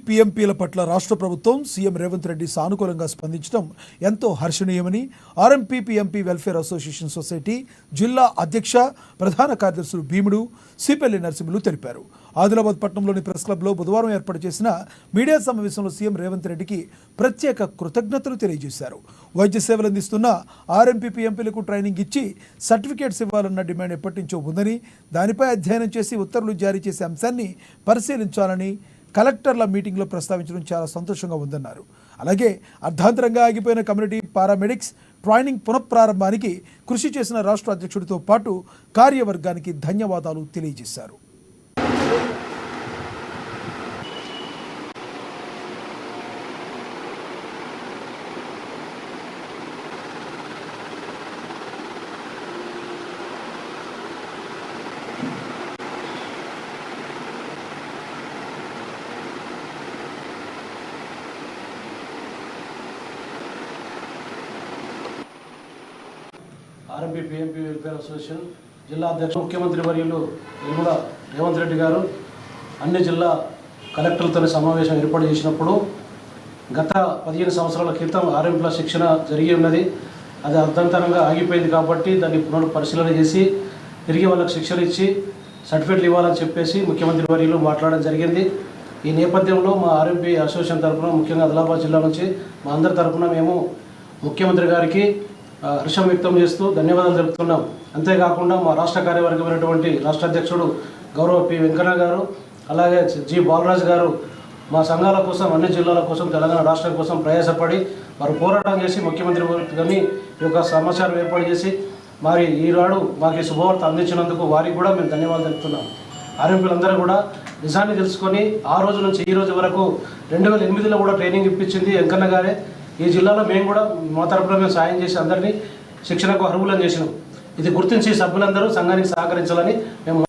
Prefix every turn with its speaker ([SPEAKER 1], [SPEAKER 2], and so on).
[SPEAKER 1] పీఎంపీల పట్ల రాష్ట్ర ప్రభుత్వం సీఎం రేవంత్ రెడ్డి సానుకూలంగా స్పందించడం ఎంతో హర్షణీయమని RMP PMP welfare association society జిల్లా అధ్యక్ష ప్రధాన కార్యదర్శులు భీముడు సిపెల్లి నరసింహులు తెలిపారు. ఆదిలాబాద్ పట్టణంలోని ప్రెస్ క్లబ్లో బుధవారం ఏర్పాటు చేసిన మీడియా సమావేశంలో సీఎం రేవంత్ రెడ్డికి ప్రత్యేక కృతజ్ఞతలు తెలియజేశారు. వైద్య సేవలు అందిస్తున్న ఆర్ఎంపీ పీఎంపీలకు ట్రైనింగ్ ఇచ్చి సర్టిఫికేట్స్ ఇవ్వాలన్న డిమాండ్ ఎప్పటి నుంచో ఉందని, దానిపై అధ్యయనం చేసి ఉత్తర్వులు జారీ చేసే అంశాన్ని పరిశీలించాలని కలెక్టర్ల మీటింగ్లో ప్రస్తావించడం చాలా సంతోషంగా ఉందన్నారు. అలాగే అర్ధాంతరంగా ఆగిపోయిన కమ్యూనిటీ పారామెడిక్స్ ట్రైనింగ్ పునఃప్రారంభానికి కృషి చేసిన రాష్ట్ర అధ్యక్షుడితో పాటు కార్యవర్గానికి ధన్యవాదాలు తెలియజేశారు.
[SPEAKER 2] ఆర్ఎంపీ పీఎంపీ వెల్ఫేర్ అసోసియేషన్ జిల్లా అధ్యక్షుడు ముఖ్యమంత్రి వర్యులు యనమల రేవంత్ రెడ్డి గారు అన్ని జిల్లా కలెక్టర్లతో సమావేశం ఏర్పాటు చేసినప్పుడు గత 15 సంవత్సరాల క్రితం ఆర్ఎంపీల శిక్షణ జరిగి ఉన్నది. అది అర్ధాంతరంగా ఆగిపోయింది కాబట్టి దాన్ని పునఃపరిశీలన చేసి తిరిగి వాళ్ళకి శిక్షణ ఇచ్చి సర్టిఫికేట్లు ఇవ్వాలని చెప్పేసి ముఖ్యమంత్రి వర్యులు మాట్లాడడం జరిగింది. ఈ నేపథ్యంలో మా ఆర్ఎంపీ అసోసియేషన్ తరఫున ముఖ్యంగా ఆదిలాబాద్ జిల్లా నుంచి మా అందరి తరఫున మేము ముఖ్యమంత్రి గారికి హర్షం వ్యక్తం చేస్తూ ధన్యవాదాలు తెలుపుతున్నాం. అంతేకాకుండా మా రాష్ట్ర కార్యవర్గమైనటువంటి రాష్ట్ర అధ్యక్షుడు గౌరవ పి వెంకన్న గారు, అలాగే జి బాలరాజు గారు మా సంఘాల కోసం, అన్ని జిల్లాల కోసం, తెలంగాణ రాష్ట్రం కోసం ప్రయాసపడి వారు పోరాటం చేసి ముఖ్యమంత్రి గారిని ఈ యొక్క సమాచారం ఏర్పాటు చేసి మరి ఈనాడు మాకు ఈ శుభవార్త అందించినందుకు వారికి కూడా మేము ధన్యవాదాలు తెలుపుతున్నాం. ఆర్ఎంపీలందరూ కూడా నిజాన్ని తెలుసుకొని ఆ రోజు నుంచి ఈ రోజు వరకు 2008లో కూడా ట్రైనింగ్ ఇప్పించింది వెంకన్న గారే. ఈ జిల్లాలో మేము కూడా మా తరపున మేము సాయం చేసి అందరినీ శిక్షణకు అర్హులను చేసినాం. ఇది గుర్తించి సభ్యులందరూ సంఘానికి సహకరించాలని మేము